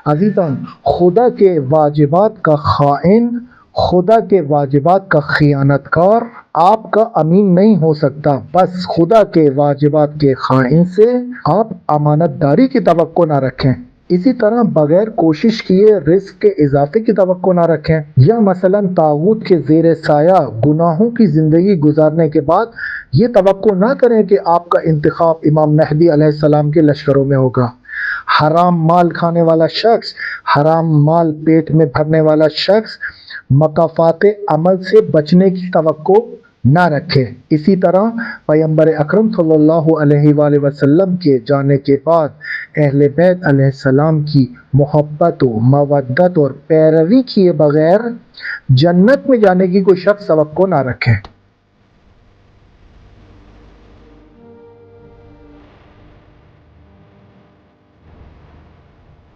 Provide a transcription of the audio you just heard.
अजीज़ान, खुदा के वाजिबात का खाइन, खुदा के वाजिबात का खियानतकार आपका अमीन नहीं हो सकता। बस खुदा के वाजिबात के खाइन से आप अमानतदारी की तवक्को ना रखें। इसी तरह बगैर कोशिश किए रिस्क के इजाफे की तवक्को ना रखें, या मसलन तागूत के ज़ेर साया गुनाहों की ज़िंदगी गुजारने के बाद ये तवक्को ना करें कि आपका इंतखाब इमाम महदी अलैहिस्सलाम के लश्करों में होगा। हराम माल खाने वाला शख्स, हराम माल पेट में भरने वाला शख्स मकाफात अमल से बचने की तवक्को ना रखे। इसी तरह पैगंबर अकरम सल्लल्लाहु अलैहि वसल्लम के जाने के बाद अहले बैत अलैहिस्सलाम की मोहब्बत व मवद्दत और पैरवी किए बगैर जन्नत में जाने की कोई शख्स तवक्को ना रखे।